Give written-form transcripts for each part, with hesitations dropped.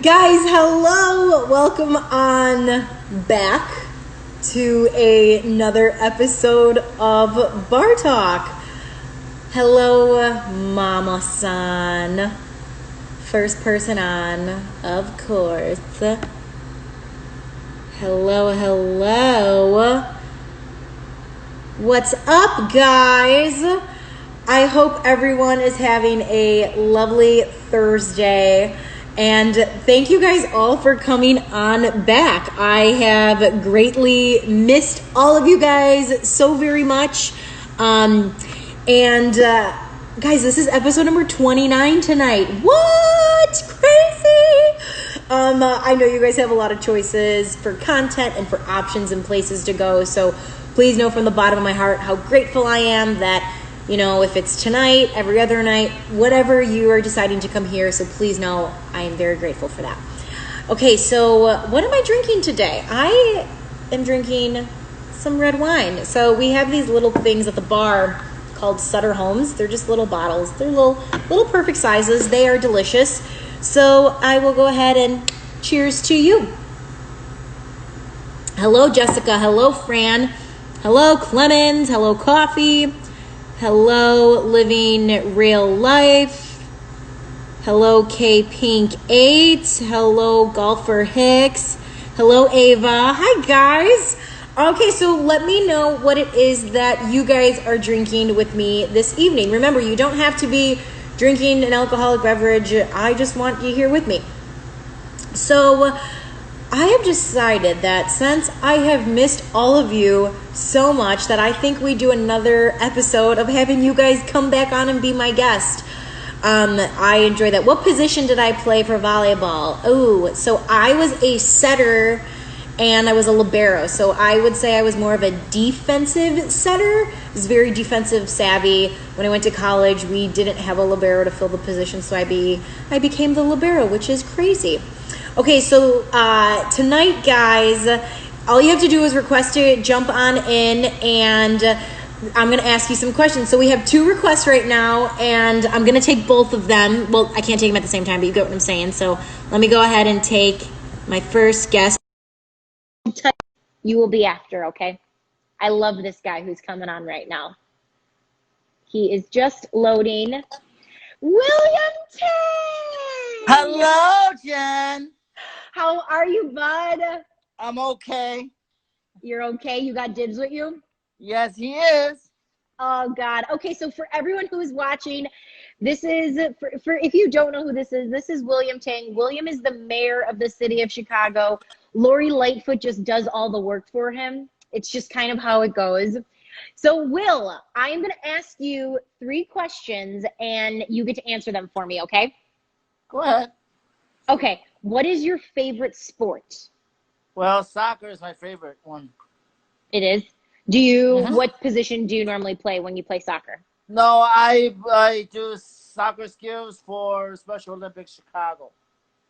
Guys, hello! Welcome on back to another episode of Bar Talk. Hello, Mama San. First person on, of course. Hello. What's up, guys? I hope everyone is having a lovely Thursday. And thank you guys all for coming on back. I have greatly missed all of you guys so very much. Guys, this is episode number 29 tonight. What? Crazy! I know you guys have a lot of choices for content and for options and places to go. So please know from the bottom of my heart how grateful I am that, you know, if it's tonight, every other night, whatever you are deciding to come here. So please know I am very grateful for that. Okay, so what am I drinking today? I am drinking some red wine. So we have these little things at the bar called Sutter Homes. They're just little bottles. They're little perfect sizes. They are delicious. So I will go ahead and cheers to you. Hello, Jessica. Hello, Fran. Hello, Clemens. Hello, Coffee. Hello, Living Real Life. Hello, K Pink 8. Hello, Golfer Hicks. Hello, Ava. Hi, guys. Okay, so let me know what it is that you guys are drinking with me this evening. Remember, you don't have to be drinking an alcoholic beverage. I just want you here with me. So I have decided that since I have missed all of you so much that I think we do another episode of having you guys come back on and be my guest. I enjoy that. What position did I play for volleyball? Oh, so I was a setter and I was a libero. So I would say I was more of a defensive setter. I was very defensive savvy. When I went to college, we didn't have a libero to fill the position, so I became the libero, which is crazy. Okay, so tonight, guys, all you have to do is request to jump on in, and I'm going to ask you some questions. So we have 2 requests right now, and I'm going to take both of them. Well, I can't take them at the same time, but you get what I'm saying. So let me go ahead and take my first guest. You will be after, okay? I love this guy who's coming on right now. He is just loading. William T! Hello, Jen. How are you, bud? I'm okay. You're okay? You got Dibs with you? Yes, he is. Oh, God. Okay, so for everyone who is watching, this is, for if you don't know who this is William Tang. William is the mayor of the city of Chicago. Lori Lightfoot just does all the work for him. It's just kind of how it goes. So, Will, I am going to ask you 3 questions, and you get to answer them for me, okay? Go ahead. Okay, what is your favorite sport? Well, soccer is my favorite one. It is. Do you, what position do you normally play when you play soccer? No, I do soccer skills for Special Olympics Chicago.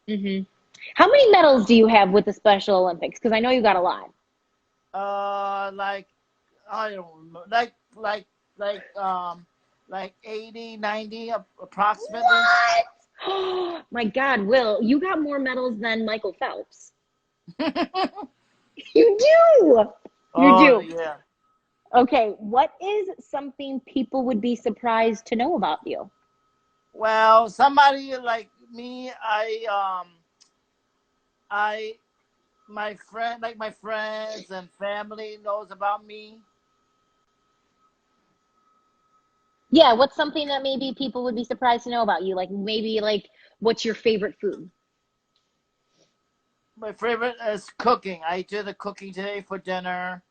How many medals do you have with the Special Olympics? Because I know you got a lot. Like, I don't know, like 80, 90 approximately. What? My God, Will, you got more medals than Michael Phelps. You do. You do. Yeah. Okay, what is something people would be surprised to know about you? Well, somebody like me, my friends and family knows about me. Yeah, what's something that maybe people would be surprised to know about you? Like maybe like what's your favorite food? My favorite is cooking. I did the cooking today for dinner.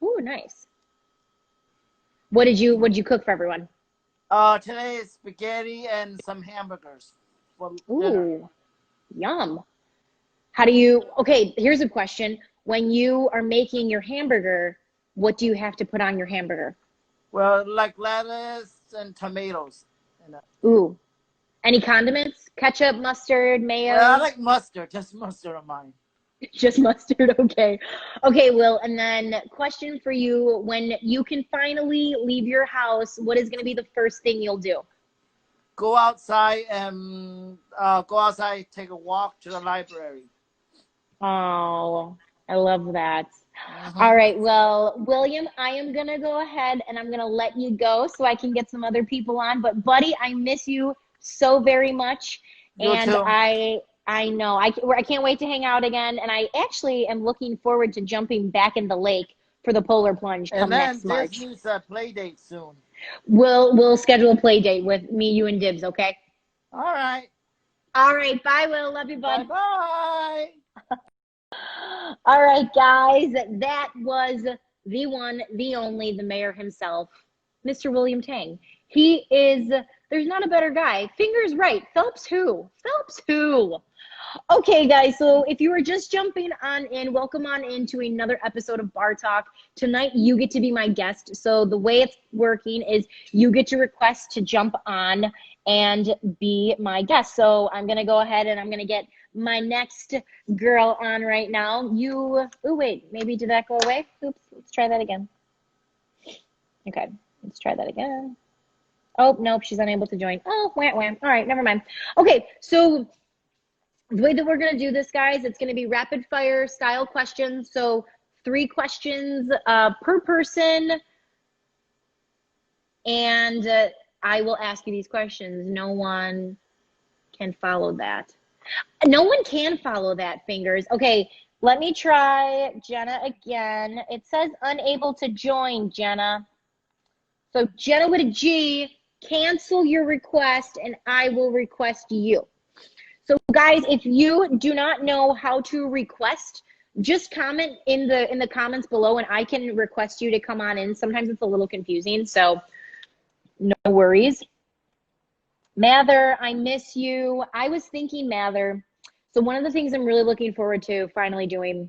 Ooh, nice. What did you cook for everyone? Today is spaghetti and some hamburgers for dinner. Ooh, yum. Okay, here's a question. When you are making your hamburger, what do you have to put on your hamburger? Well, like lettuce and tomatoes. Ooh. Any condiments? Ketchup, mustard, mayo? Well, I like mustard, just mustard on mine. Just mustard, okay. Okay, Will, and then question for you. When you can finally leave your house, what is going to be the first thing you'll do? go outside and go outside, take a walk to the library. Oh, I love that. All Hmm. right, well, William, I am gonna go ahead and I'm gonna let you go so I can get some other people on. But buddy, I miss you so very much, You and too. I know I can't wait to hang out again. And I actually am looking forward to jumping back in the lake for the polar plunge And come then next this March. needs a play date soon. We'll schedule a play date with me, you, and Dibs. Okay. All right. All right. Bye, Will. Love you, Bye bud. bye. All right, guys, that was the one, the only, the mayor himself, Mr. William Tang. He is, there's not a better guy. Fingers right. Phelps who? Phelps who? Okay, guys, so if you were just jumping on in, welcome on into another episode of Bar Talk. Tonight, you get to be my guest. So the way it's working is you get to request to jump on and be my guest. So I'm going to go ahead and I'm going to get my next girl on right now. Oh, wait, maybe did that go away? Oops, let's try that again. Okay, let's try that again. Oh, nope, she's unable to join. Oh, wham, wham. All right, never mind. Okay, so the way that we're going to do this, guys, it's going to be rapid fire style questions. So 3 questions per person. And I will ask you these questions. No one can follow that. No one can follow that, Fingers. Okay, let me try Jenna again. It says unable to join, Jenna. So Jenna with a G, cancel your request and I will request you. So guys, if you do not know how to request, just comment in the comments below and I can request you to come on in. Sometimes it's a little confusing, so no worries. Mather, I miss you. I was thinking, Mather, so one of the things I'm really looking forward to finally doing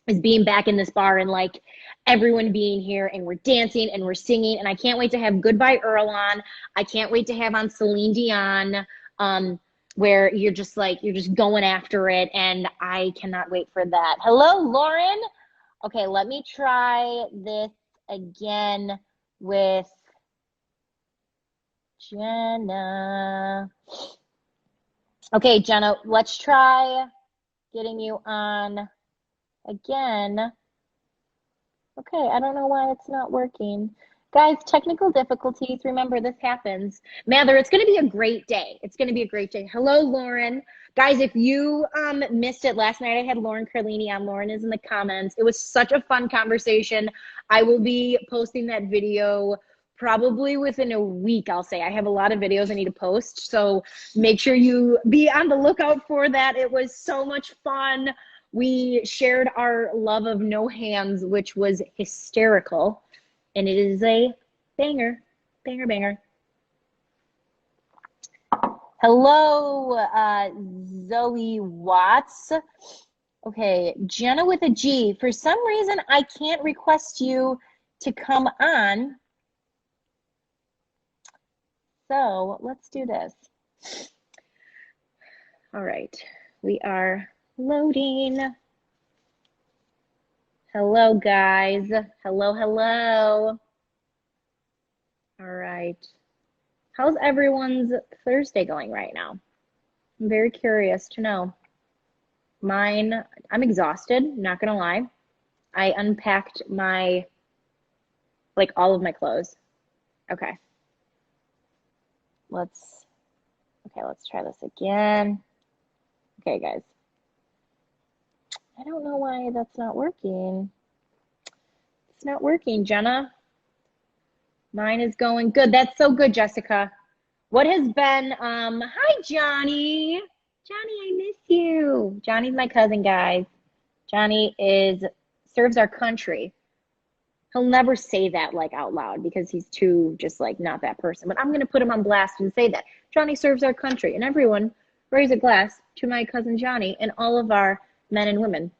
is being back in this bar and like everyone being here and we're dancing and we're singing, and I can't wait to have Goodbye Earl on. I can't wait to have on Celine Dion, where you're just going after it, and I cannot wait for that. Hello, Lauren. Okay, let me try this again with Jenna. Okay, Jenna, let's try getting you on again. Okay, I don't know why it's not working. Guys, technical difficulties. Remember, this happens. Mather, it's going to be a great day. It's going to be a great day. Hello, Lauren. Guys, if you missed it, last night I had Lauren Carlini on. Lauren is in the comments. It was such a fun conversation. I will be posting that video probably within a week, I'll say. I have a lot of videos I need to post, so make sure you be on the lookout for that. It was so much fun. We shared our love of No Hands, which was hysterical. And it is a banger, banger, banger. Hello, Zoe Watts. Okay, Jenna with a G. For some reason, I can't request you to come on. So let's do this. All right, we are loading. Hello, guys. Hello, hello. All right. How's everyone's Thursday going right now? I'm very curious to know. Mine, I'm exhausted, not gonna lie. I unpacked all of my clothes. Okay. Let's try this again. Okay, guys. I don't know why that's not working. It's not working, Jenna. Mine is going good. That's so good, Jessica. What has been, hi, Johnny. Johnny, I miss you. Johnny's my cousin, guys. Johnny serves our country. He'll never say that like out loud because he's too just like not that person. But I'm going to put him on blast and say that. Johnny serves our country. And everyone raise a glass to my cousin Johnny and all of our men and women.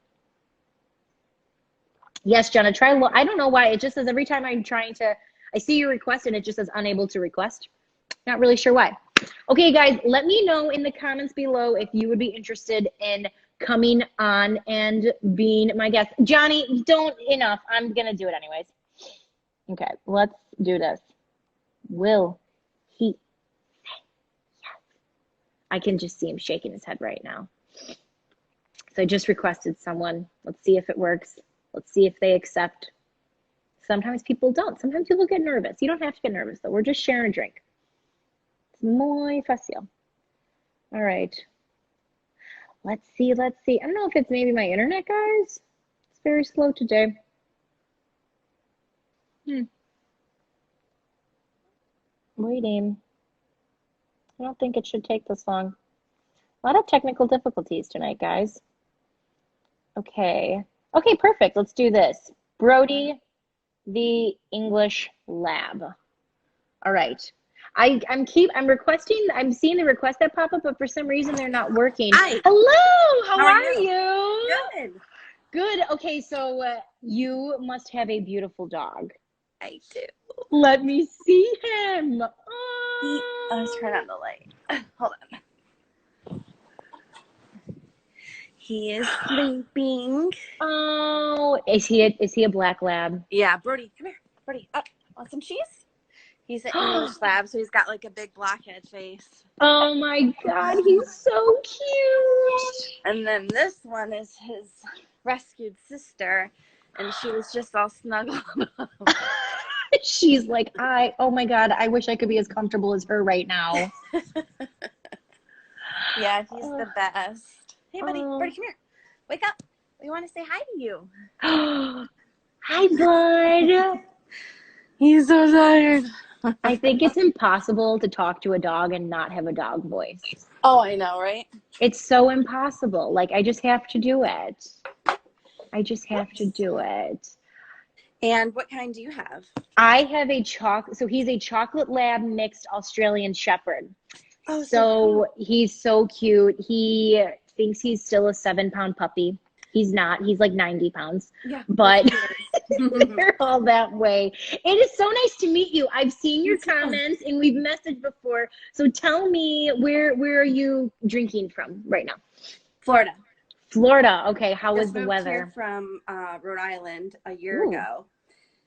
Yes, Jenna, try. I don't know why. It just says every time I see your request and it just says unable to request. Not really sure why. Okay, guys, let me know in the comments below if you would be interested in coming on and being my guest. Johnny, enough. I'm going to do it anyways. Okay, let's do this. Will he say I can just see him shaking his head right now. So I just requested someone. Let's see if it works. Let's see if they accept. Sometimes people don't. Sometimes people get nervous. You don't have to get nervous, though. We're just sharing a drink. It's muy fácil. All right. Let's see. Let's see. I don't know if it's maybe my internet, guys. It's very slow today. Waiting. I don't think it should take this long. A lot of technical difficulties tonight, guys. Okay. Okay, perfect. Let's do this. Brody, the English Lab. All right. I'm requesting, I'm seeing the requests that pop up, but for some reason they're not working. Hi. Hello, how are you? you? Good. Good. Okay, so you must have a beautiful dog. I do. Let me see him. Let's turn on the light. Hold on. He is sleeping. Oh, is he a black lab? Yeah, Brody, come here. Brody, up. Want some cheese? He's an English lab, so he's got like a big blockhead face. Oh my God, he's so cute. And then this one is his rescued sister, and she was just all snuggled up. She's like, oh my God, I wish I could be as comfortable as her right now. Yeah, he's the best. Hey, buddy, Brody, come here. Wake up. We want to say hi to you. Hi, bud. He's so tired. I think it's impossible to talk to a dog and not have a dog voice. Oh, I know, right? It's so impossible. Like, I just have to do it. I just have to do it. And what kind do you have? I have so he's a chocolate lab mixed Australian Shepherd. Oh, so he's so cute. He thinks he's still a 7-pound puppy. He's not. He's like 90 pounds. Yeah. But they're all that way. It is so nice to meet you. I've seen your comments and we've messaged before. So tell me, where are you drinking from right now? Florida. Florida. Okay. How was the moved weather? Here from Rhode Island a year ago.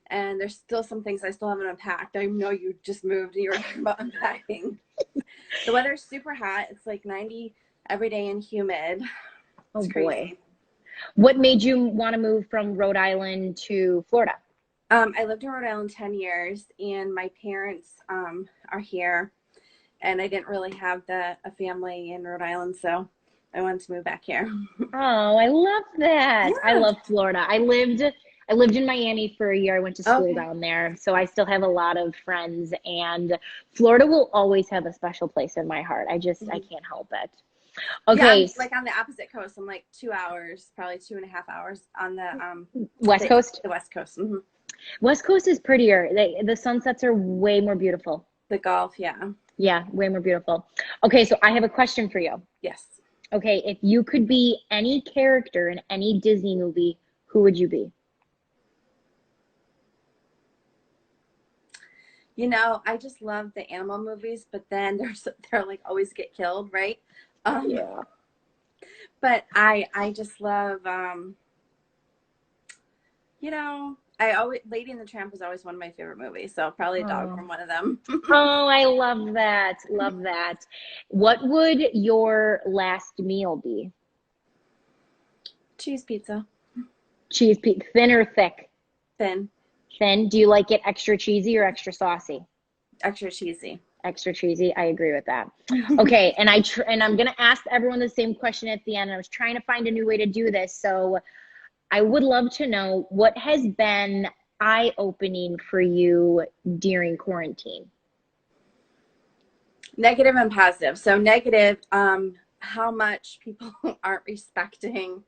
And there's still some things I still haven't unpacked. I know you just moved and you were talking about unpacking. The weather's super hot. It's like 90 every day and humid. It's crazy. Boy. What made you want to move from Rhode Island to Florida? I lived in Rhode Island 10 years, and my parents are here, and I didn't really have a family in Rhode Island, so I wanted to move back here. Oh, I love that. Yeah. I love Florida. I lived in Miami for a year. I went to school down there, so I still have a lot of friends, and Florida will always have a special place in my heart. I can't help it. Okay. Yeah, I'm like on the opposite coast. I'm like 2 hours, probably 2.5 hours on the West Coast. The West Coast. Mm-hmm. West Coast is prettier. The sunsets are way more beautiful. The Gulf, yeah. Yeah, way more beautiful. Okay, so I have a question for you. Yes. Okay, if you could be any character in any Disney movie, who would you be? You know, I just love the animal movies, but then they're like always get killed, right? Yeah. But I just love, you know, Lady and the Tramp was always one of my favorite movies. So probably a dog from one of them. Oh, I love that. Love that. What would your last meal be? Cheese pizza. Cheese pizza, thin or thick? Thin. Thin. Do you like it extra cheesy or extra saucy? Extra cheesy. Extra cheesy. I agree with that. Okay, and I'm gonna ask everyone the same question at the end. I was trying to find a new way to do this, so I would love to know what has been eye-opening for you during quarantine. Negative and positive. So negative, how much people aren't respecting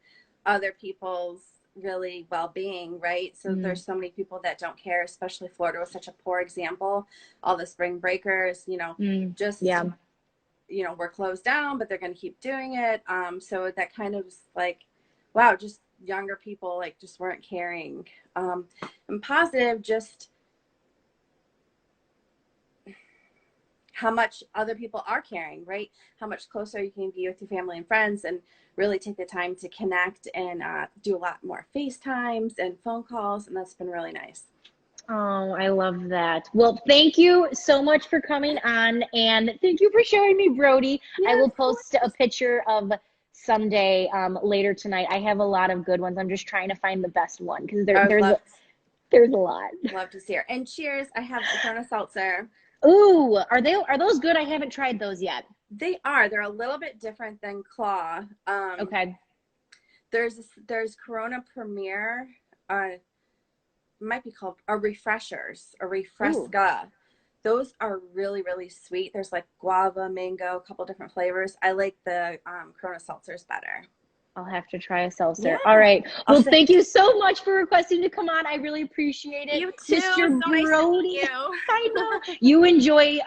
other people's really well-being, right? So there's so many people that don't care, especially Florida was such a poor example. All the spring breakers, you know, you know, we're closed down, but they're going to keep doing it. So that kind of like, wow, just younger people like just weren't caring. And positive, just how much other people are caring, right? How much closer you can be with your family and friends and really take the time to connect and do a lot more FaceTimes and phone calls. And that's been really nice. Oh, I love that. Well, thank you so much for coming on, and thank you for showing me Brody. I Yes, will of course. post a picture of someday later tonight. I have a lot of good ones. I'm just trying to find the best one because I would there's a lot. love to see her. And cheers, I have the Corona Seltzer. Ooh, are those good? I haven't tried those yet. They're a little bit different than Claw. Okay. There's Corona Premier, might be called a Refreshers, a Ooh, Refresca. Those are really, really sweet. There's like guava, mango, a couple different flavors. I like the Corona Seltzers better. I'll have to try a seltzer. All Yeah. right. Well, thank you so much for requesting to come on. I really appreciate it. You too. Mr. So nice to Brody. meet you. I know. You enjoy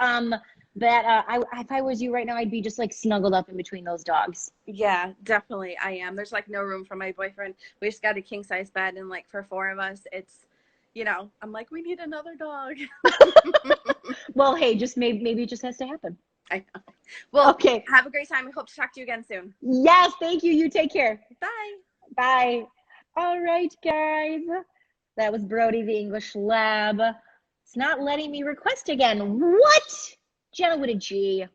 that if I was you right now, I'd be just like snuggled up in between those dogs. Yeah, definitely. I am. There's like no room for my boyfriend. We just got a king size bed, and like for 4 of us, it's, I'm like, we need another dog. Well, hey, just maybe it just has to happen. I know. Well, okay. Have a great time. I hope to talk to you again soon. Yes, thank you. You take care. Bye. Bye. All right, guys. That was Brody the English Lab. It's not letting me request again. What? Jenna with a G.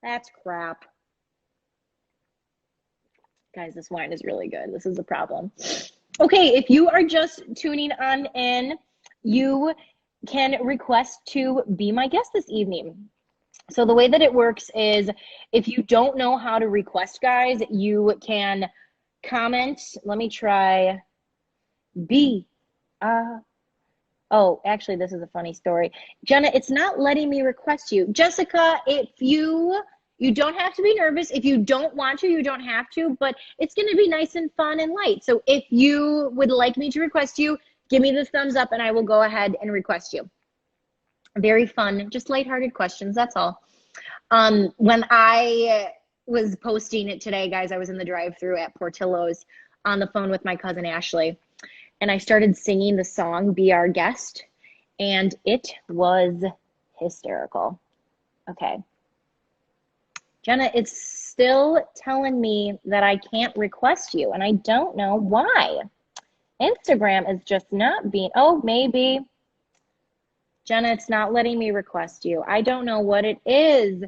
That's crap. Guys, this wine is really good. This is a problem. Okay, if you are just tuning on in, you can request to be my guest this evening. So the way that it works is if you don't know how to request, guys, you can comment. Let me try oh, actually, this is a funny story. Jenna, it's not letting me request you. Jessica, if you don't have to be nervous. If you don't want to, you don't have to, but it's going to be nice and fun and light. So if you would like me to request you, give me the thumbs up and I will go ahead and request you. Very fun, just lighthearted questions, that's all. When I was posting it today, guys, I was in the drive-thru at Portillo's on the phone with my cousin Ashley, and I started singing the song Be Our Guest, and it was hysterical. Okay. Jenna, it's still telling me that I can't request you, and I don't know why. Instagram is just not being, oh, maybe. Jenna, it's not letting me request you. I don't know what it is.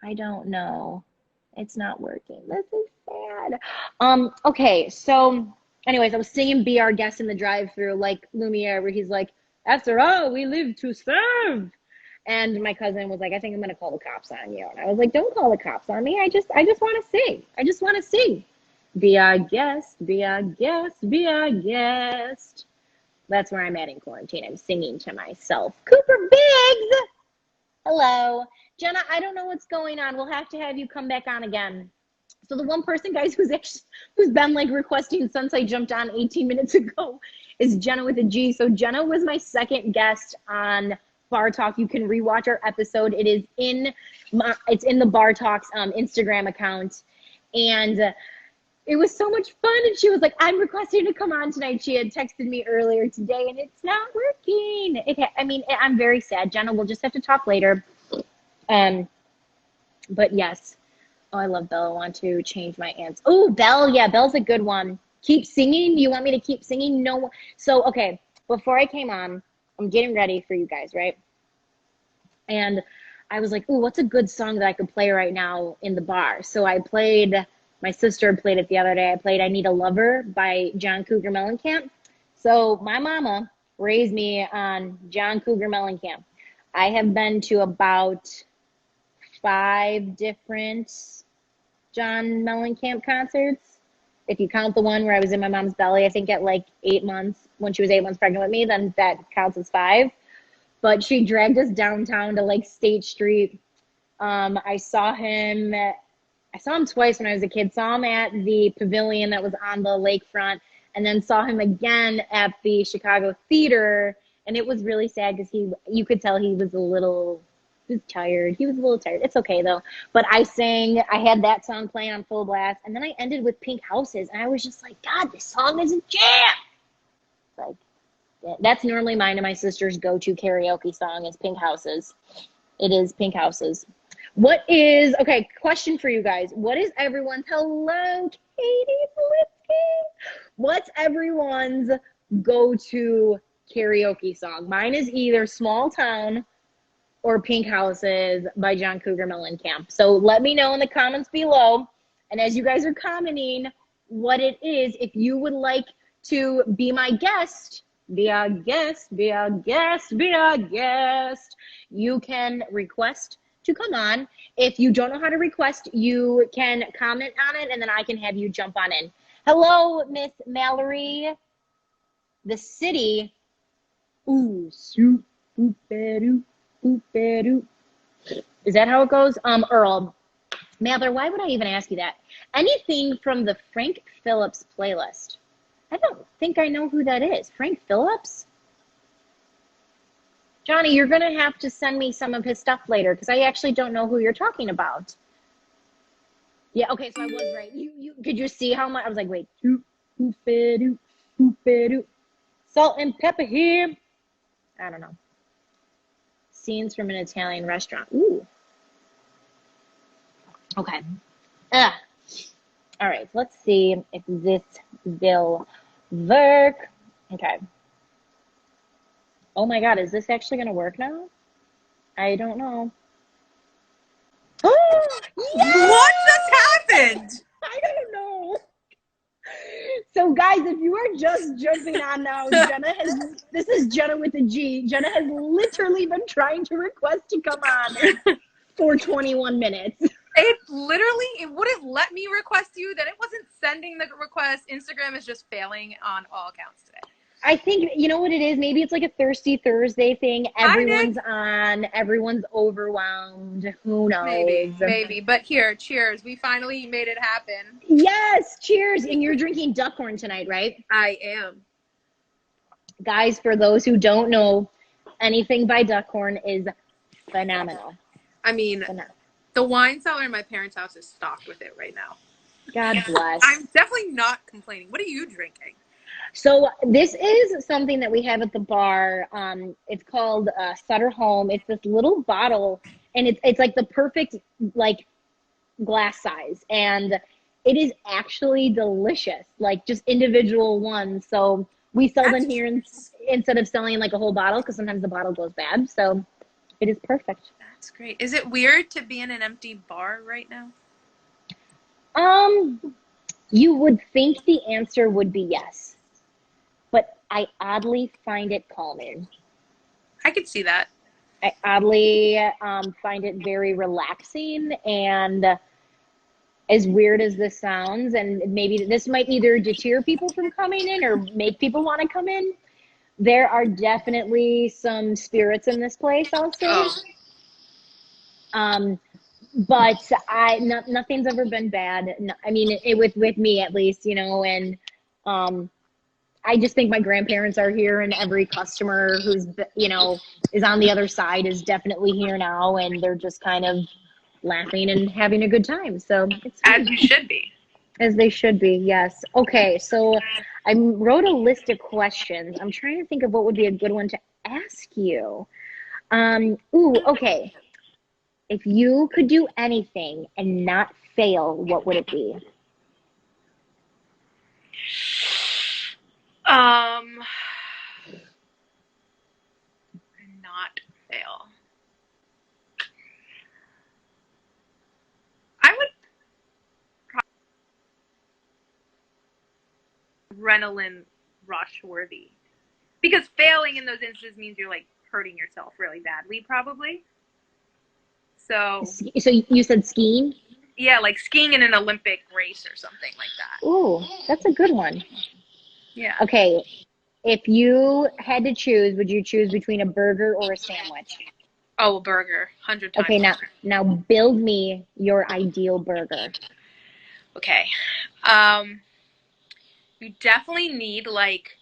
I don't know. It's not working. This is sad. Okay, so anyways, I was singing Be Our Guest in the drive-thru like Lumiere, where he's like, after all, we live to serve. And my cousin was like, I think I'm gonna call the cops on you. And I was like, don't call the cops on me. I just wanna sing. I just wanna sing. Be our guest, be our guest, be our guest. That's where I'm at in quarantine. I'm singing to myself. Cooper Biggs! Hello. Jenna, I don't know what's going on. We'll have to have you come back on again. So the one person, guys, who's been like requesting since I jumped on 18 minutes ago is Jenna with a G. So Jenna was my second guest on Bar Talk. You can rewatch our episode. It's in the Bar Talks Instagram account. And it was so much fun. And she was like, I'm requesting to come on tonight. She had texted me earlier today and it's not working. I'm very sad. Jenna, we'll just have to talk later. But yes. Oh, I love Belle. I want to change my answer. Oh, Belle. Yeah, Belle's a good one. Keep singing. You want me to keep singing? No. So, okay. Before I came on, I'm getting ready for you guys, right? And I was like, ooh, what's a good song that I could play right now in the bar? So I played, my sister played it the other day. I played I Need a Lover by John Cougar Mellencamp. So my mama raised me on John Cougar Mellencamp. I have been to about 5 different John Mellencamp concerts. If you count the one where I was in my mom's belly, I think at like 8 months, when she was 8 months pregnant with me, then that counts as 5. But she dragged us downtown to like State Street. I saw him twice when I was a kid. Saw him at the pavilion that was on the lakefront, and then saw him again at the Chicago Theater. And it was really sad because you could tell he was tired. He was a little tired. It's okay though. But I had that song playing on full blast, and then I ended with Pink Houses, and I was just like, God, this song is a jam. Like, that's normally mine and my sister's go-to karaoke song is Pink Houses. It is Pink Houses. Okay, question for you guys. What is everyone's, hello, Katie What's everyone's go-to karaoke song? Mine is either Small Town or Pink Houses by John Cougar Mellencamp. So let me know in the comments below. And as you guys are commenting what it is, if you would like to be my guest, be a guest, be a guest, be a guest, you can request to come on. If you don't know how to request, you can comment on it and then I can have you jump on in. Hello, Miss Mallory. The city. Ooh, soup, boop, ba-doo. Is that how it goes? Earl. Mather, why would I even ask you that? Anything from the Frank Phillips playlist? I don't think I know who that is. Frank Phillips? Johnny, you're going to have to send me some of his stuff later because I actually don't know who you're talking about. Yeah, okay, so I was right. You could you see how much? I was like, wait. Salt and pepper here. I don't know. Scenes from an Italian restaurant. Ooh. Okay. All right. Let's see if this will work. Okay. Oh my God. Is this actually going to work now? I don't know. Oh, yes! What just happened? I don't know. So guys, if you are just jumping on now, this is Jenna with a G. Jenna has literally been trying to request to come on for 21 minutes. It wouldn't let me request you, then it wasn't sending the request. Instagram is just failing on all accounts today. I think, you know what it is? Maybe it's like a Thirsty Thursday thing. Everyone's on. Everyone's overwhelmed. Who knows? Maybe. But here, cheers. We finally made it happen. Yes, cheers. And you're drinking Duckhorn tonight, right? I am. Guys, for those who don't know, anything by Duckhorn is phenomenal. I mean, the wine cellar in my parents' house is stocked with it right now. God bless. I'm definitely not complaining. What are you drinking? So this is something that we have at the bar. It's called Sutter Home. It's this little bottle, and it's like the perfect like glass size, and it is actually delicious. Like just individual ones. So we sell them here instead of selling like a whole bottle because sometimes the bottle goes bad. So it is perfect. That's great. Is it weird to be in an empty bar right now? You would think the answer would be yes. But I oddly find it calming. I could see that. I oddly find it very relaxing, and as weird as this sounds, and maybe this might either deter people from coming in or make people want to come in, there are definitely some spirits in this place, I'll say. Oh. But nothing's ever been bad. I mean, with me at least, you know, and I just think my grandparents are here, and every customer who's, you know, is on the other side is definitely here now, and they're just kind of laughing and having a good time. So it's fun. As you should be. As they should be, yes. Okay, so I wrote a list of questions. I'm trying to think of what would be a good one to ask you. Okay. If you could do anything and not fail, what would it be? Not fail. I would adrenaline rush worthy, because failing in those instances means you're like hurting yourself really badly, probably. So you said skiing? Yeah, like skiing in an Olympic race or something like that. Ooh, that's a good one. Yeah. Okay, if you had to choose, would you choose between a burger or a sandwich? Oh, a burger, 100 times. Okay, now build me your ideal burger. Okay. You definitely need like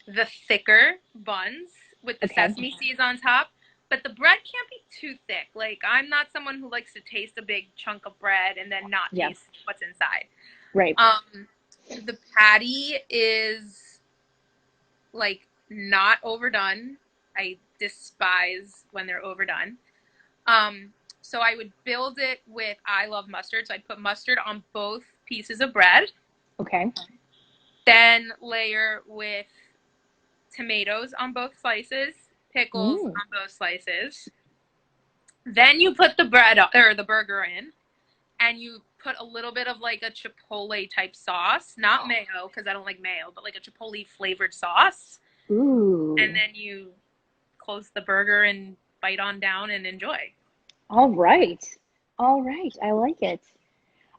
the thicker buns with the sesame seeds on top, but the bread can't be too thick. Like, I'm not someone who likes to taste a big chunk of bread and then not taste what's inside. Right. The patty is like not overdone. I despise when they're overdone. So I would build it with, I love mustard, so I'd put mustard on both pieces of bread. Okay. Then layer with tomatoes on both slices, pickles on both slices. Then you put the bread or the burger in, and you put a little bit of like a chipotle type sauce, not mayo because I don't like mayo, but like a chipotle flavored sauce. Ooh. And then you close the burger and bite on down and enjoy. All right. I like it.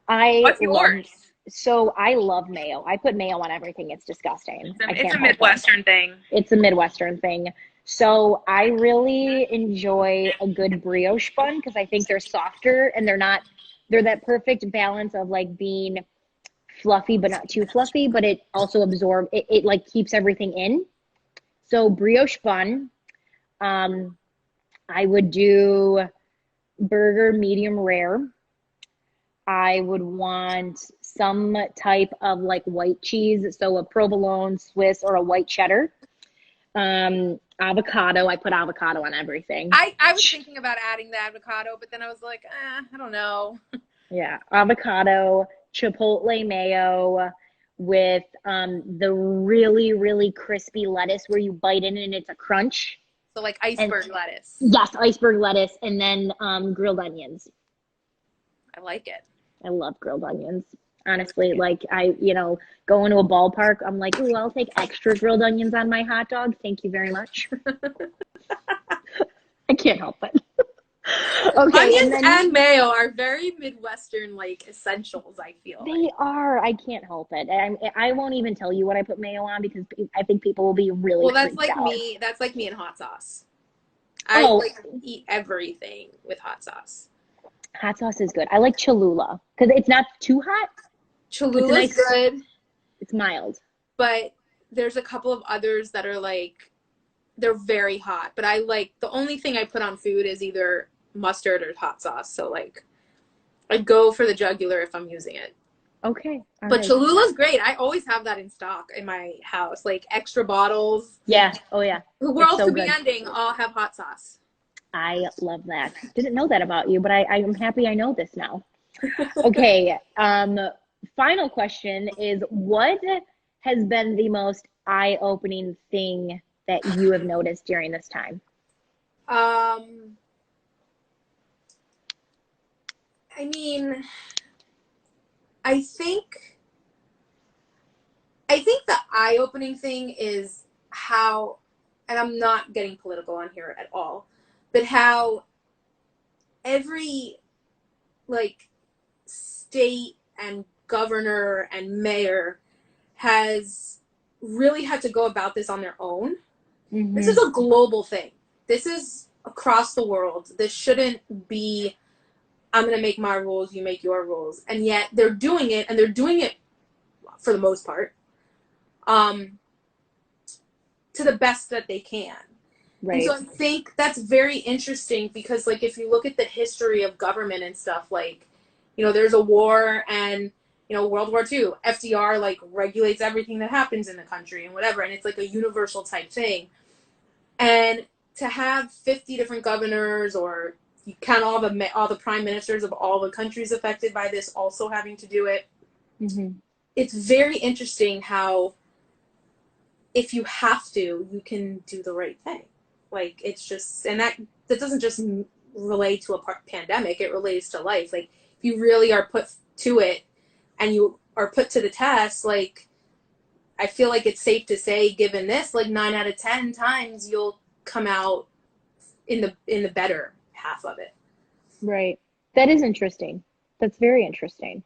What's yours? So I love mayo. I put mayo on everything. It's disgusting. It's a Midwestern thing. It's a Midwestern thing. So I really enjoy a good brioche bun because I think they're softer and they're that perfect balance of like being fluffy but not too fluffy, but it also it like keeps everything in. So brioche bun, I would do burger medium rare. I would want some type of like white cheese, so a provolone, Swiss, or a white cheddar. Avocado. I put avocado on everything. I was thinking about adding the avocado, but then I was like, I don't know. Yeah, avocado, chipotle mayo with the really, really crispy lettuce where you bite in and it's a crunch. So like iceberg lettuce. Yes, iceberg lettuce, and then grilled onions. I like it. I love grilled onions. Honestly, like go into a ballpark, I'm like, ooh, I'll take extra grilled onions on my hot dog. Thank you very much. I can't help it. Okay, onions and mayo are very Midwestern like essentials, I feel. They are. I can't help it. I won't even tell you what I put mayo on because I think people will be really that's like out. me. That's like me in hot sauce. I like eat everything with hot sauce. Hot sauce is good. I like Cholula because it's not too hot. Cholula's good. It's mild. But there's a couple of others that are like, they're very hot. But I like, the only thing I put on food is either mustard or hot sauce. So like, I go for the jugular if I'm using it. Okay. But Cholula's great. I always have that in stock in my house. Like extra bottles. Yeah. Oh yeah. The world could be ending. I'll have hot sauce. I love that. Didn't know that about you, but I'm happy I know this now. Okay. Final question is, what has been the most eye-opening thing that you have noticed during this time? I mean, I think the eye-opening thing is how, and I'm not getting political on here at all, but how every like state and governor and mayor has really had to go about this on their own. Mm-hmm. This is a global thing. This is across the world. This shouldn't be, I'm going to make my rules, you make your rules. And yet they're doing it, and they're doing it for the most part to the best that they can. Right. And so I think that's very interesting because, like, if you look at the history of government and stuff, like, there's a war and, World War II, FDR, like, regulates everything that happens in the country and whatever. And it's like a universal type thing. And to have 50 different governors, or you count all the prime ministers of all the countries affected by this also having to do it. Mm-hmm. It's very interesting how if you have to, you can do the right thing. Like, it's just, and that doesn't just relate to a pandemic, it relates to life. Like, if you really are put to it and you are put to the test, like, I feel like it's safe to say, given this, like 9 out of 10 times you'll come out in the better half of it. Right. That is interesting. That's very interesting.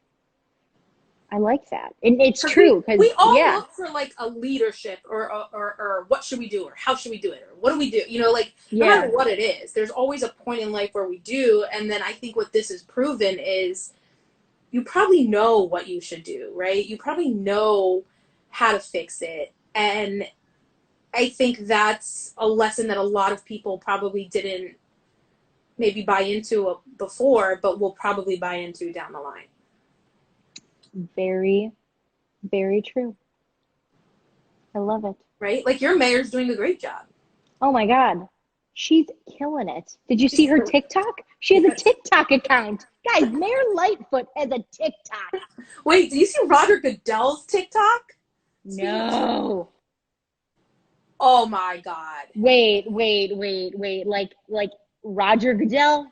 I like that. And it's true. We all look for like a leadership or what should we do or how should we do it or what do we do? No matter what it is, there's always a point in life where we do. And then I think what this has proven is you probably know what you should do, right? You probably know how to fix it. And I think that's a lesson that a lot of people probably didn't maybe buy into before, but will probably buy into down the line. Very, very true. I love it. Right? Like, your mayor's doing a great job. Oh my God. She's killing it. Did you see her TikTok? She has a TikTok account. Guys, Mayor Lightfoot has a TikTok. Wait, do you see Roger Goodell's TikTok? No. Oh my God. Wait. Like Roger Goodell?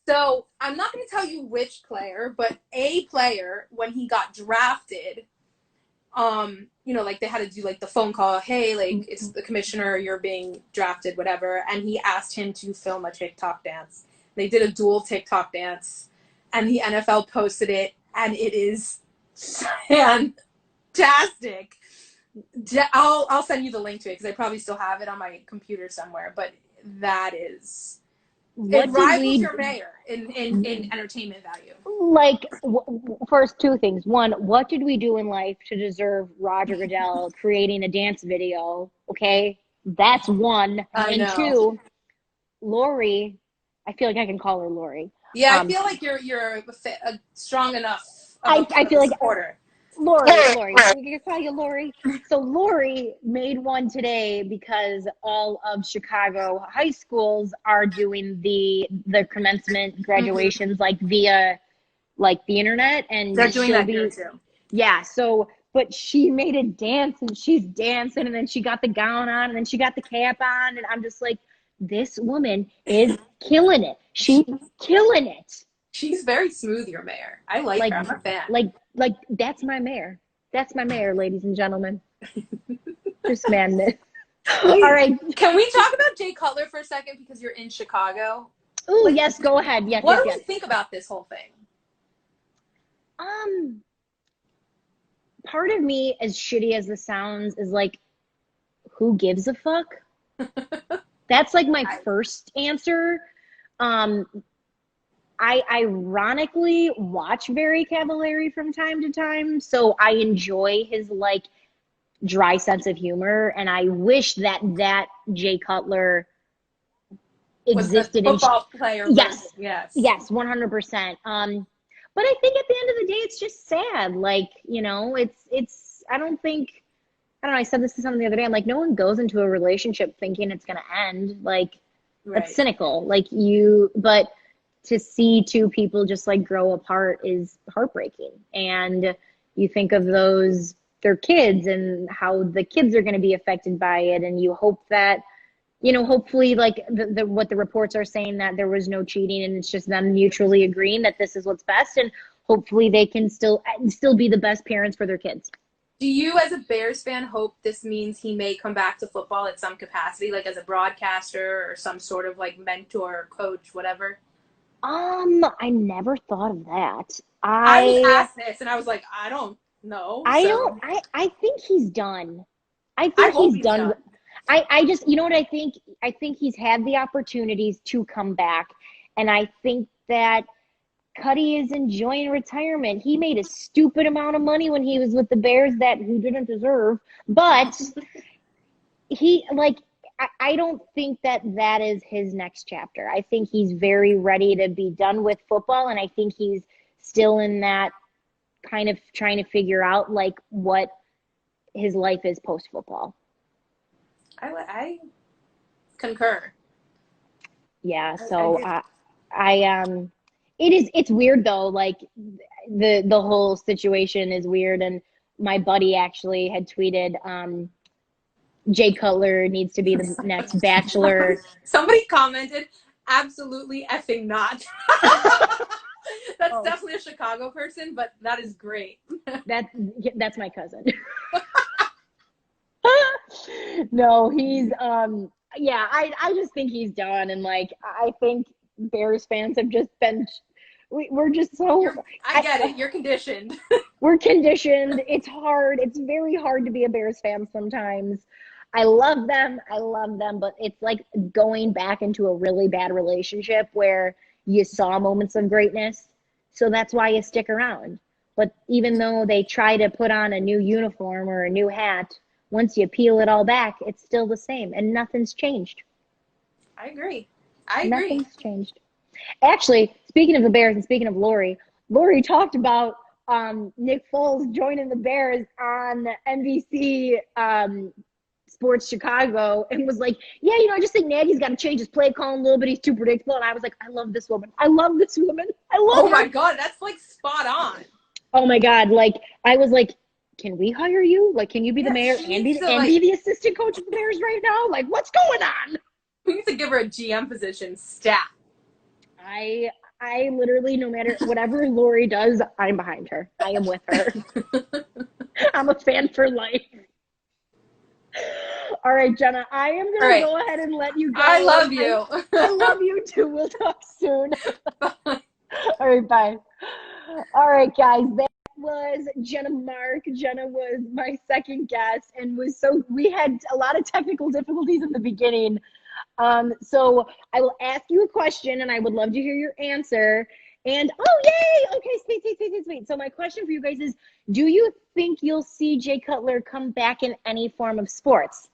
So I'm not going to tell you which player, but a player, when he got drafted, like they had to do like the phone call, hey, like it's the commissioner, you're being drafted, whatever. And he asked him to film a TikTok dance. They did a dual TikTok dance, and the NFL posted it, and it is fantastic. I'll send you the link to it because I probably still have it on my computer somewhere. But that is, it rivals your mayor in entertainment value. Like, first, two things. One, what did we do in life to deserve Roger Goodell creating a dance video? Okay, that's one. I know. Two, Lori, I feel like I can call her Lori. Yeah, I feel like you're a strong enough. I feel like supporter. Lori. We can call you Lori. So Lori made one today because all of Chicago high schools are doing the commencement graduations like via like the internet, and they're doing that here too. Yeah. So, but she made a dance, and she's dancing, and then she got the gown on, and then she got the cap on, and I'm just like, this woman is killing it. She's killing it. She's very smooth, your mayor. I like her. I'm a fan. Like that's my mayor. That's my mayor, ladies and gentlemen. Just madness. All right. Can we talk about Jay Cutler for a second because you're in Chicago? Oh, yes, go ahead. Yes. What do you think about this whole thing? Part of me, as shitty as this sounds, is like, who gives a fuck? That's like my first answer. I ironically watch Barry Cavallari from time to time, so I enjoy his like dry sense of humor, and I wish that Jay Cutler existed. Was the football player? Yes, 100%. But I think at the end of the day, it's just sad. Like, it's. I don't know. I said this to someone the other day. I'm like, no one goes into a relationship thinking it's gonna end. Like, that's cynical. Like but to see two people just like grow apart is heartbreaking. And you think of their kids and how the kids are going to be affected by it. And you hope that, hopefully like what the reports are saying, that there was no cheating and it's just them mutually agreeing that this is what's best. And hopefully they can still be the best parents for their kids. Do you, as a Bears fan, hope this means he may come back to football at some capacity, like as a broadcaster or some sort of like mentor, coach, whatever? I never thought of that. I was asked this and I was like, I don't know. I think he's done. I think he's done. I just, you know what I think? I think he's had the opportunities to come back. And I think that Cuddy is enjoying retirement. He made a stupid amount of money when he was with the Bears that he didn't deserve. But I don't think that is his next chapter. I think he's very ready to be done with football, and I think he's still in that kind of trying to figure out like what his life is post football. I concur. Yeah, so it's weird though. Like the whole situation is weird, and my buddy actually had tweeted, Jay Cutler needs to be the next Bachelor. Somebody commented, absolutely effing not. That's definitely a Chicago person, but that is great. That's my cousin. No, he's I just think he's done, and like I think Bears fans have just been we're just so I get it. You're conditioned. We're conditioned. It's hard. It's very hard to be a Bears fan sometimes. I love them, but it's like going back into a really bad relationship where you saw moments of greatness. So that's why you stick around. But even though they try to put on a new uniform or a new hat, once you peel it all back, it's still the same and nothing's changed. I agree. Nothing's changed. Actually, speaking of the Bears and speaking of Lori talked about Nick Foles joining the Bears on NBC Sports Chicago and was like, yeah, I just think Nagy's got to change his play calling a little bit. He's too predictable. And I was like, I love this woman. I love her. My God, that's like spot on. Oh my God. Like, I was like, can we hire you? Like, can you be the Yeah, mayor she and needs to, be the assistant coach of the Bears right now? Like, what's going on? We need to give her a GM position stat. I literally, no matter whatever Lori does, I'm behind her. I am with her. I'm a fan for life. All right, Jenna, I am going to go ahead and let you go. I love you. I love you too. We'll talk soon. All right, bye. All right, guys, that was Jenna Mark. Jenna was my second guest and we had a lot of technical difficulties in the beginning. So I will ask you a question and I would love to hear your answer. And oh, yay! Okay, sweet. So my question for you guys is, do you think you'll see Jay Cutler come back in any form of sports?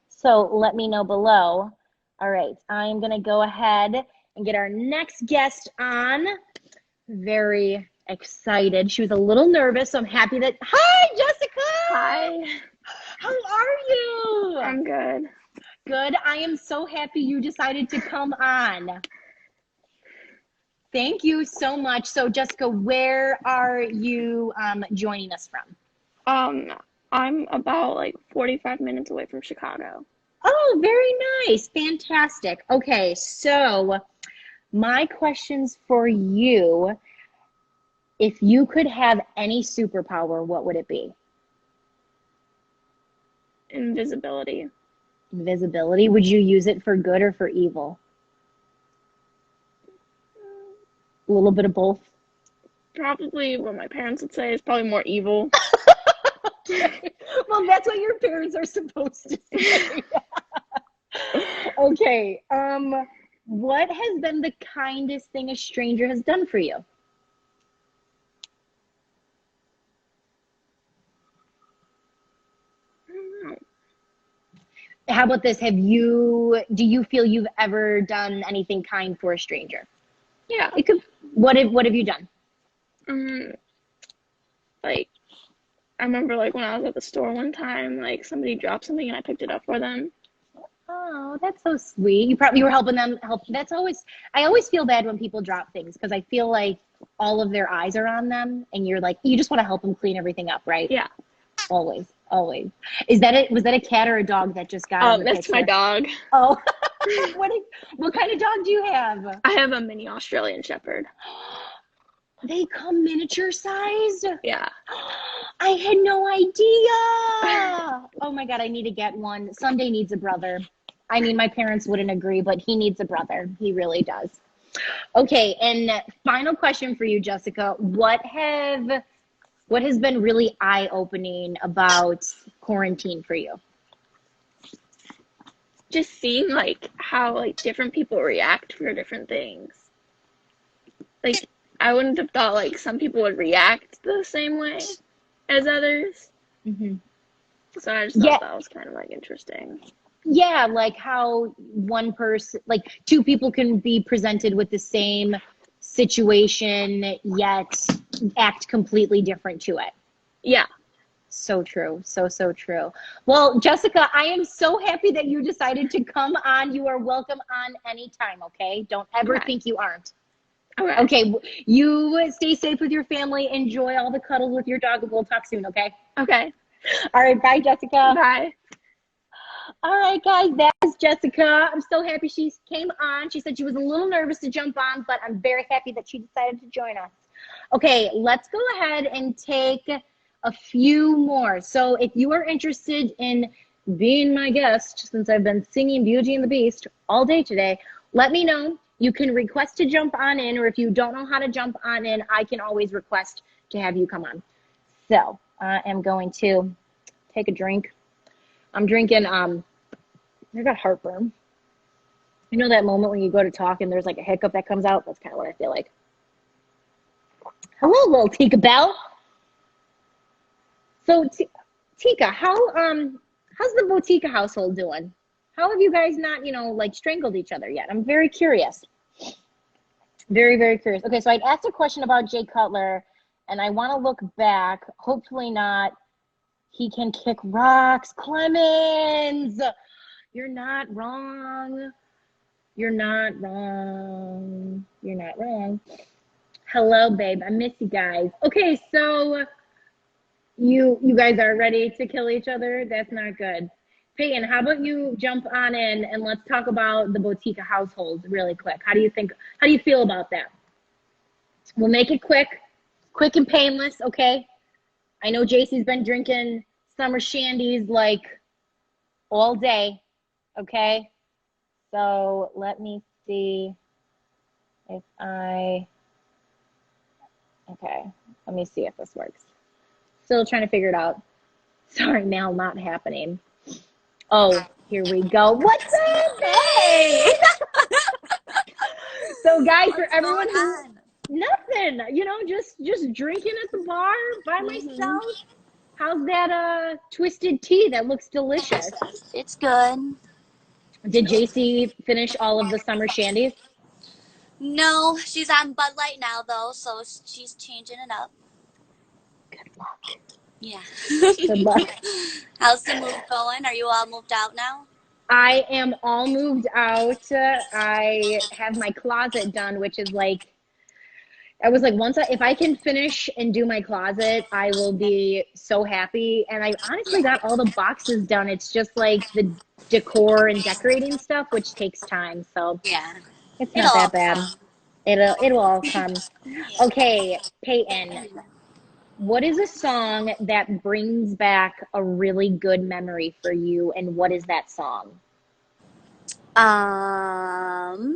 So let me know below. All right, I'm going to go ahead and get our next guest on. Very excited. She was a little nervous, so I'm happy that... Hi, Jessica! Hi. How are you? I'm good. Good. I am so happy you decided to come on. Thank you so much. So, Jessica, where are you joining us from? I'm about like 45 minutes away from Chicago. Oh, very nice. Fantastic. Okay, so my questions for you, if you could have any superpower, what would it be? Invisibility. Invisibility. Would you use it for good or for evil? A little bit of both. Probably what my parents would say is probably more evil. Okay. Well, that's what your parents are supposed to say. Okay. What has been the kindest thing a stranger has done for you? I don't know. How about this? Do you feel you've ever done anything kind for a stranger? Yeah. What have you done? Like, I remember like when I was at the store one time, like somebody dropped something and I picked it up for them. Oh, that's so sweet. You were helping them I always feel bad when people drop things because I feel like all of their eyes are on them and you just want to help them clean everything up, right? Yeah. Always. Was that a cat or a dog that just got in the That's picture? my dog. Oh, what kind of dog do you have? I have a mini Australian Shepherd. They come miniature sized? Yeah. I had no idea. Oh my God, I need to get one. Sunday needs a brother. I mean, my parents wouldn't agree, but he needs a brother. He really does. Okay, and final question for you, Jessica. What has been really eye-opening about quarantine for you? Just seeing like how like different people react for different things. Like I wouldn't have thought like some people would react the same way as others. Mm-hmm. So I just thought that was kind of like interesting. Yeah, like how one person, like two people can be presented with the same situation, yet act completely different to it. Yeah. So true. So true. Well, Jessica, I am so happy that you decided to come on. You are welcome on anytime, okay? Don't ever think you aren't. Okay, you stay safe with your family. Enjoy all the cuddles with your dog, and we'll talk soon, okay? Okay. All right, bye, Jessica. Bye. All right, guys, that was Jessica. I'm so happy she came on. She said she was a little nervous to jump on, but I'm very happy that she decided to join us. Okay, let's go ahead and take a few more. So if you are interested in being my guest, since I've been singing Beauty and the Beast all day today, let me know. You can request to jump on in, or if you don't know how to jump on in, I can always request to have you come on. So I am going to take a drink. I'm drinking, I got heartburn. You know that moment when you go to talk and there's like a hiccup that comes out? That's kind of what I feel like. Hello, little Tika Bell. So, Tika, how's the Botica household doing? How have you guys not, like strangled each other yet? I'm very curious. Very, very curious. Okay, so I'd asked a question about Jay Cutler, and I want to look back. Hopefully not. He can kick rocks. Clemens, you're not wrong. You're not wrong. You're not wrong. Hello, babe. I miss you guys. Okay, so You guys are ready to kill each other? That's not good. Peyton, how about you jump on in and let's talk about the Botica household really quick. How do you feel about that? We'll make it quick and painless, okay? I know JC's been drinking summer shandies like all day, okay? So let me see if let me see if this works. Still trying to figure it out. Sorry, Mal, not happening. Oh, here we go. What's up? Hey! So guys, for everyone who nothing, just drinking at the bar by myself. How's that twisted tea? That looks delicious. It's good. Did JC finish all of the summer shandies? No, she's on Bud Light now though, so she's changing it up. Good luck. Yeah. Good luck. How's the move going? Are you all moved out now? I am all moved out. I have my closet done, which is like, I was like, if I can finish and do my closet, I will be so happy. And I honestly got all the boxes done. It's just like the decor and decorating stuff, which takes time. So Yeah. it's not that bad. It'll all come. Okay, Peyton, what is a song that brings back a really good memory for you, and what is that song? I'm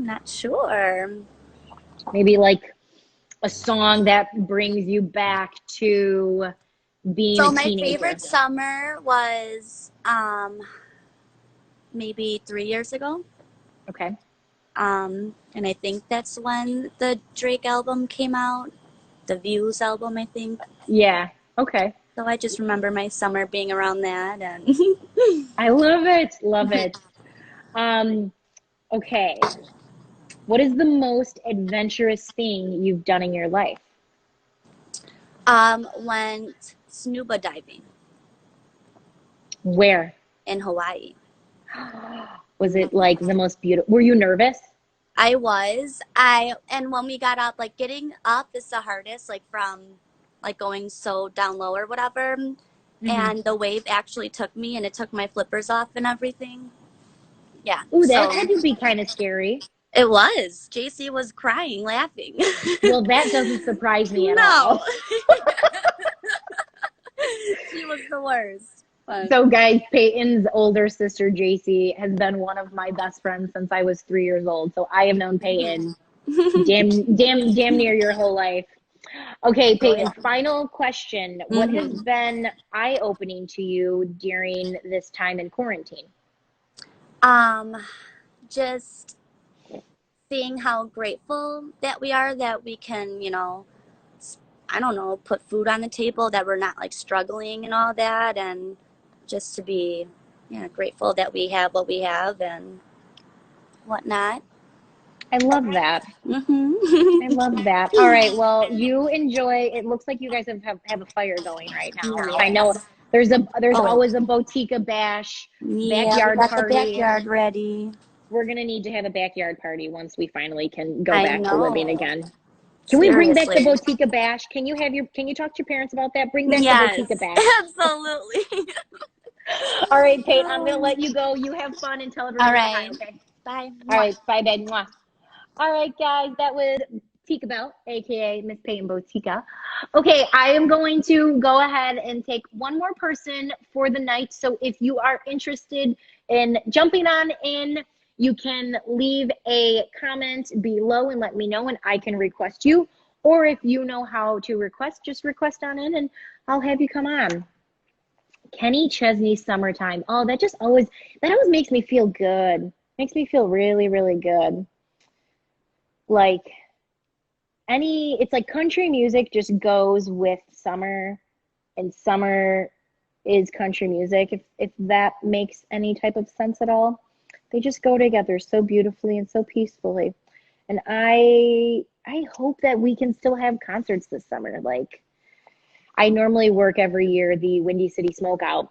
not sure. Maybe like a song that brings you back to being a My teenager. favorite summer was maybe 3 years ago. Okay. And I think that's when the Drake album came out, the Views album, I think. Yeah. Okay. So I just remember my summer being around that, and I love it. Love it. Okay. What is the most adventurous thing you've done in your life? went scuba diving Where? in Hawaii. Was it like the most beautiful? Were you nervous? I was. And when we got up, like getting up is the hardest, like from like going so down low or whatever. And the wave actually took me, and it took my flippers off and everything. Yeah. Ooh, that had to be kind of scary. It was. JC was crying, laughing. Well, that doesn't surprise me at all. She was the worst. But So, guys, Peyton's older sister, JC, has been one of my best friends since I was 3 years old. So I have known Peyton damn near your whole life. Okay, Peyton, final question. What has been eye-opening to you during this time in quarantine? just seeing how grateful that we are that we can, I don't know, put food on the table, that we're not like struggling and all that, and just to be grateful that we have what we have and whatnot. I love that. I love that. All right. Well, you enjoy. It looks like you guys have a fire going right now. Yeah. I know there's always a Botica Bash backyard we got party. the backyard ready. We're gonna need to have a backyard party once we finally can go I back to know. living again. Can we bring back the Seriously. Botica Bash? Can you talk to your parents about that? Bring back Yes, the Botica Bash. absolutely. All right, Peyton, I'm gonna let you go. You have fun and tell everyone. All right. Hi, okay. Bye. All right. Bye, babe. Mwah. All right, guys, that was Tika Bell, aka Miss Peyton Botica. Okay, I am going to go ahead and take one more person for the night. So if you are interested in jumping on in, you can leave a comment below and let me know, and I can request you. Or if you know how to request, just request on in, and I'll have you come on. Kenny Chesney, Summertime. Oh, that always makes me feel good. Makes me feel really, really good. Like it's like country music just goes with summer, and summer is country music, if that makes any type of sense at all. They just go together so beautifully and so peacefully. And I hope that we can still have concerts this summer. Like, I normally work every year the Windy City Smokeout.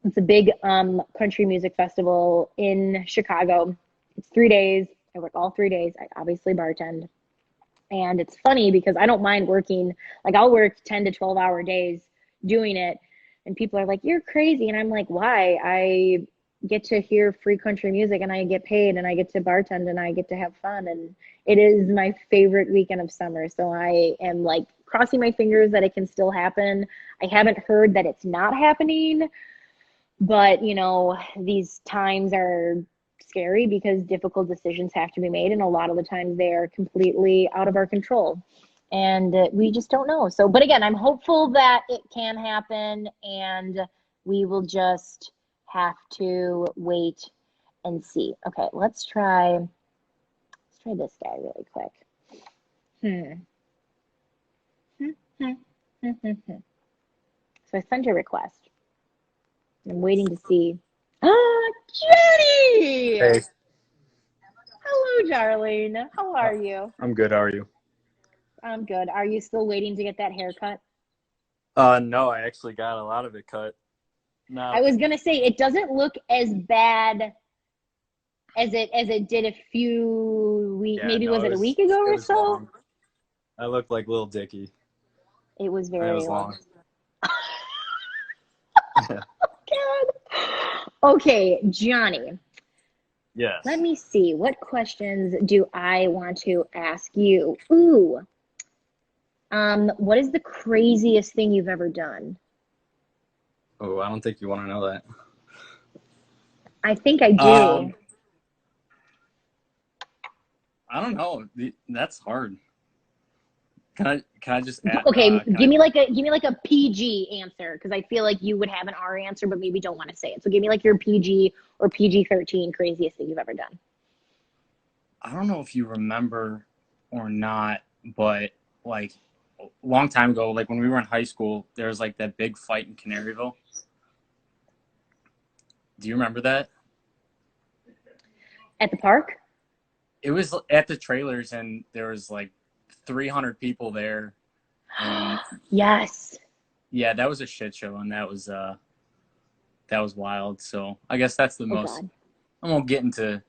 It's a big country music festival in Chicago. It's 3 days. I work all 3 days. I obviously bartend. And it's funny because I don't mind working, like I'll work 10 to 12 hour days doing it. And people are like, you're crazy. And I'm like, why? I get to hear free country music and I get paid and I get to bartend and I get to have fun. And it is my favorite weekend of summer. So I am like crossing my fingers that it can still happen. I haven't heard that it's not happening, but you know, these times are scary because difficult decisions have to be made. And a lot of the times they are completely out of our control. And we just don't know. So, but again, I'm hopeful that it can happen and we will just have to wait and see. Okay, let's try this guy really quick. So I sent a request. I'm waiting to see. Ah, Jenny! Hey, Hello, darling. How are you? I'm good. How are you? I'm good. Are you still waiting to get that haircut? No, I actually got a lot of it cut. I No, was gonna say it doesn't look as bad as it did a few weeks. yeah, Maybe no, was it a week ago it or was so? long. I looked like Lil Dicky. It was And it very was long. long. God. Okay, Johnny. Yes. Let me see. What questions do I want to ask you? Ooh. What is the craziest thing you've ever done? Oh, I don't think you want to know that. I think I do. I don't know. That's hard. Can I just add, Okay, give me like a PG answer because I feel like you would have an R answer, but maybe don't want to say it. So give me like your PG or PG-13 craziest thing you've ever done. I don't know if you remember or not, but like a long time ago, like when we were in high school, there was like that big fight in Canaryville. Do you remember that? At the park? It was at the trailers, and there was like 300 people there, and Yes. yeah, that was a shit show, and that was wild. So I guess that's the Oh most. God. I won't get into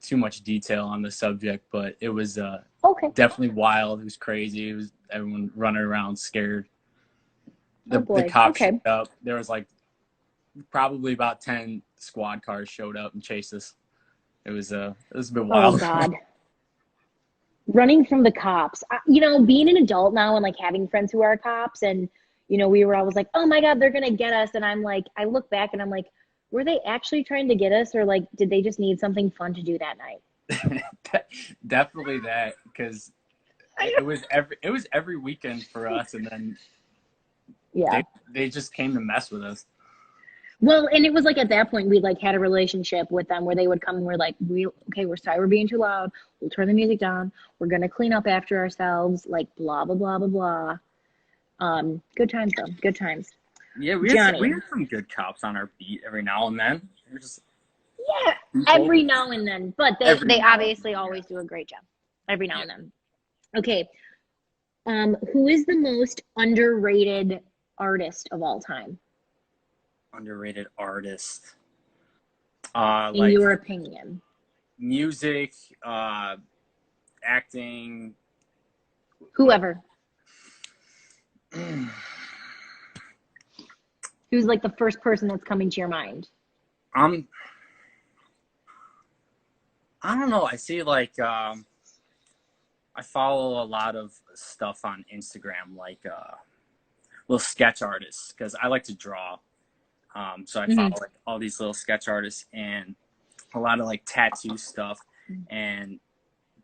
too much detail on the subject, but it was Okay. definitely wild. It was crazy. It was everyone running around scared. Oh The boy. cops Okay. showed up. There was like probably about 10 squad cars showed up and chased us. It was a bit Oh wild. God. Running from the cops. You know, being an adult now and like having friends who are cops, and you know, we were always like, oh my God, they're gonna get us. And I'm like, I look back and I'm like, were they actually trying to get us, or like, did they just need something fun to do that night? Definitely that, because it was every weekend for us, and then Yeah. they just came to mess with us. Well, and it was like at that point we like had a relationship with them where they would come and we're like, okay, we're sorry we're being too loud. We'll turn the music down. We're gonna clean up after ourselves. Like blah blah blah blah blah. Good times though. Good times. Yeah, Johnny. we had some good cops on our beat every now and then. They're just Yeah, people. every now and then, but they obviously always do a great job. Every now and then. Okay. Who is the most underrated artist of all time? Underrated artist. In Like your opinion. music, acting. Whoever. Who's like the first person that's coming to your mind? I don't know. I see like I follow a lot of stuff on Instagram, like little sketch artists, because I like to draw. So I follow like all these little sketch artists and a lot of like tattoo stuff. And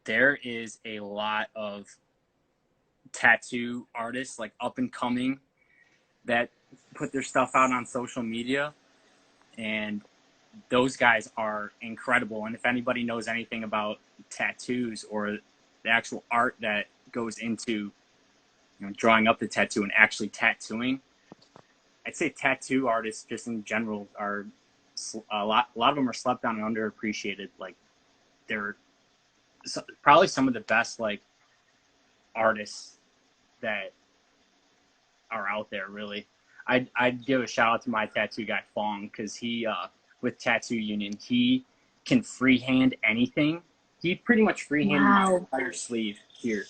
there is a lot of tattoo artists like up and coming that put their stuff out on social media, and those guys are incredible. And if anybody knows anything about tattoos or the actual art that goes into, drawing up the tattoo and actually tattooing, I'd say tattoo artists just in general are a lot of them are slept on and underappreciated. Like they're probably some of the best like artists that are out there, really. I'd give a shout out to my tattoo guy Fong, because he with Tattoo Union, he can freehand anything. He pretty much freehanded my entire sleeve here.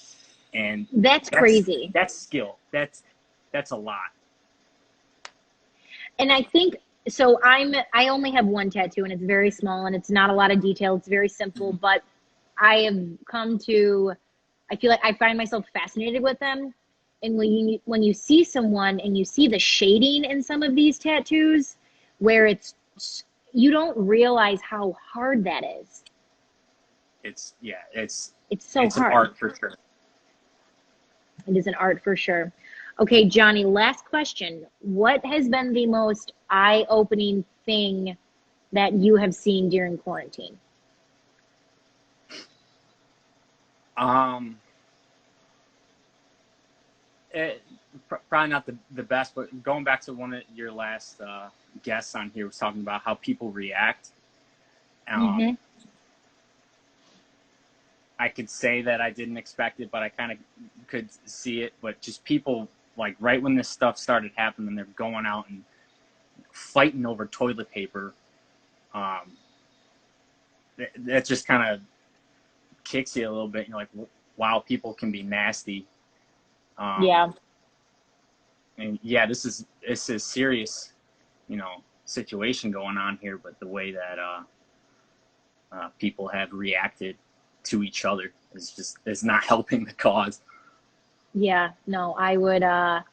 And That's crazy. That's skill. That's a lot. And I think so. I only have one tattoo, and it's very small, and it's not a lot of detail. It's very simple, but I have come to. I feel like I find myself fascinated with them, and when you see someone and you see the shading in some of these tattoos, where you don't realize how hard that is. It's so hard. An art for sure. It is an art for sure. Okay, Johnny, last question. What has been the most eye-opening thing that you have seen during quarantine? Probably not the best, but going back to one of your last guests on here was talking about how people react. I could say that I didn't expect it, but I kind of could see it. But just people, like, right when this stuff started happening, they're going out and fighting over toilet paper. That just kind of kicks you a little bit. You're like, wow, people can be nasty. Yeah. And yeah, this is serious, situation going on here. But the way that people have reacted to each other is not helping the cause. Yeah, no, I would I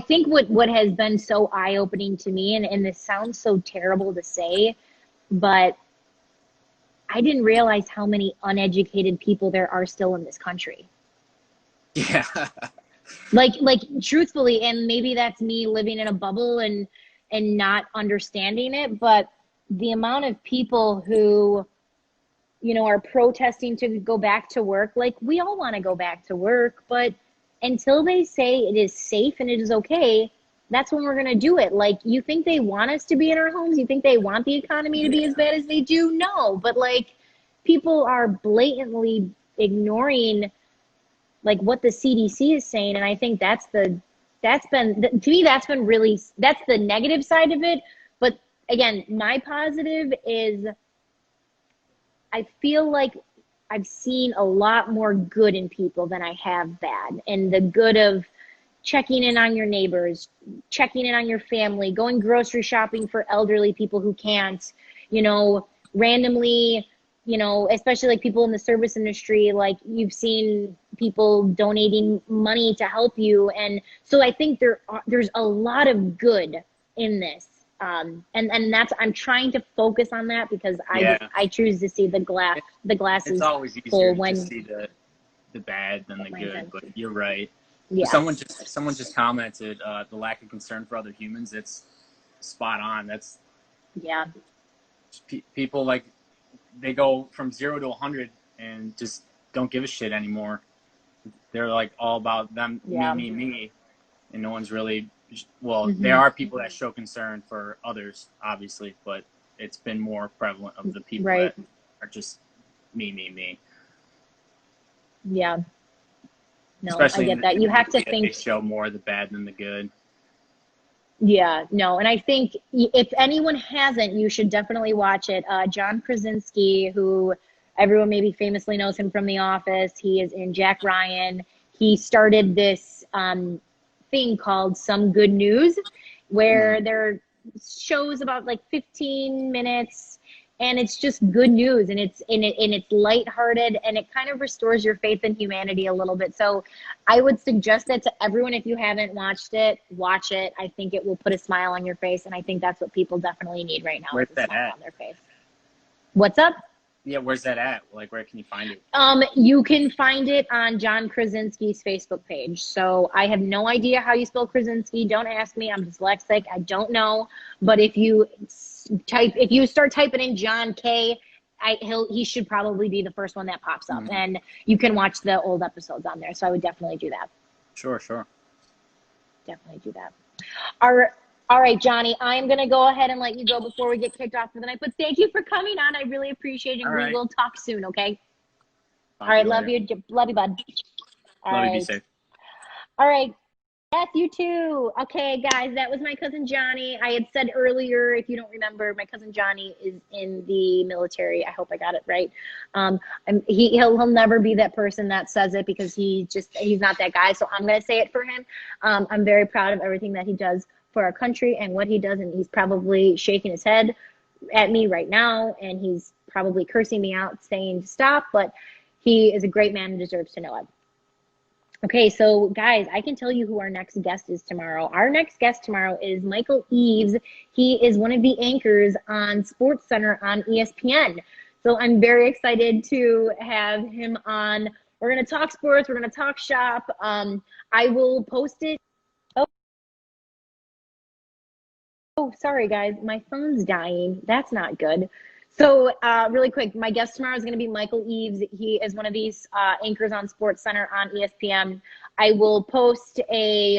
think what has been so eye-opening to me, and this sounds so terrible to say, but I didn't realize how many uneducated people there are still in this country. Yeah. Like truthfully, and maybe that's me living in a bubble and not understanding it, but the amount of people who are protesting to go back to work. Like, we all want to go back to work, but until they say it is safe and it is okay, that's when we're going to do it. Like, you think they want us to be in our homes? You think they want the economy to be as bad as they do? No, but like, people are blatantly ignoring like what the CDC is saying. And I think that's been really, that's the negative side of it. But again, my positive is I feel like I've seen a lot more good in people than I have bad. And the good of checking in on your neighbors, checking in on your family, going grocery shopping for elderly people who can't, randomly, especially like people in the service industry, like you've seen people donating money to help you. And so I think there's a lot of good in this. And that's, I'm trying to focus on that because I choose to see the glass It's always easier to see the bad than the good, but you're right. Yeah. Someone just commented the lack of concern for other humans. It's spot on. That's people, like, they go from 0 to 100 and just don't give a shit anymore. They're like all about them, me, and no one's really. Well, there are people that show concern for others, obviously, but it's been more prevalent of the people that are just me. Yeah. No, especially I get that. You have to think they show more of the bad than the good. Yeah, no, and I think if anyone hasn't, you should definitely watch it. John Krasinski, who everyone maybe famously knows him from The Office, he is in Jack Ryan. He started this thing called Some Good News, where there are shows about like 15 minutes, and it's just good news, and it's lighthearted, and it kind of restores your faith in humanity a little bit. So I would suggest it to everyone. If you haven't watched it, watch it. I think it will put a smile on your face, and I think that's what people definitely need right now. Where's is a that smile at? On their face. What's up? Yeah, where's that at? Like, where can you find it? You can find it on John Krasinski's Facebook page. So I have no idea how you spell Krasinski. Don't ask me. I'm dyslexic. I don't know. But if you start typing in John K, he should probably be the first one that pops up. And you can watch the old episodes on there. So I would definitely do that. Sure. Definitely do that. All right, Johnny, I'm going to go ahead and let you go before we get kicked off for the night. But thank you for coming on. I really appreciate it. We will talk soon, okay? All right, love you. Love you, bud. Love you, be safe. All right. Yes, you too. Okay, guys, that was my cousin Johnny. I had said earlier, if you don't remember, my cousin Johnny is in the military. I hope I got it right. He'll never be that person that says it because he's not that guy. So I'm gonna say it for him. I'm very proud of everything that he does for our country and what he does, and he's probably shaking his head at me right now, and he's probably cursing me out, saying to stop. But he is a great man and deserves to know it. Okay, so guys, I can tell you who our next guest is tomorrow. Our next guest tomorrow is Michael Eaves. He is one of the anchors on Sports Center on ESPN. So I'm very excited to have him on. We're going to talk sports. We're going to talk shop. I will post it. Oh, sorry, guys. My phone's dying. That's not good. So really quick, my guest tomorrow is going to be Michael Eaves. He is one of these anchors on Sports Center on ESPN. I will post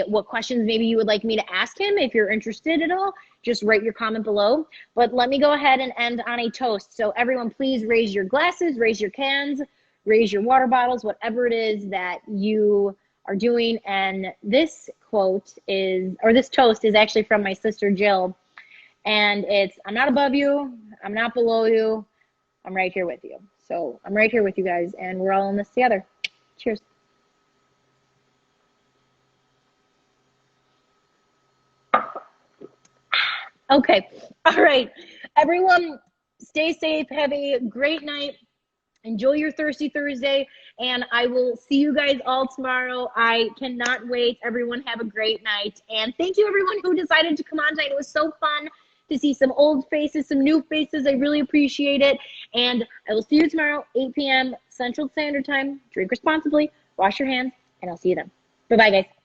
what questions maybe you would like me to ask him if you're interested at all. Just write your comment below. But let me go ahead and end on a toast. So everyone, please raise your glasses, raise your cans, raise your water bottles, whatever it is that you are doing. And this toast is actually from my sister Jill. And it's, I'm not above you, I'm not below you, I'm right here with you. So I'm right here with you guys, and we're all in this together. Cheers. Okay, all right. Everyone, stay safe, have a great night. Enjoy your Thirsty Thursday, and I will see you guys all tomorrow. I cannot wait. Everyone have a great night. And thank you, everyone who decided to come on tonight. It was so fun to see some old faces, some new faces. I really appreciate it. And I will see you tomorrow, 8 p.m. Central Standard Time. Drink responsibly, wash your hands, and I'll see you then. Bye-bye, guys.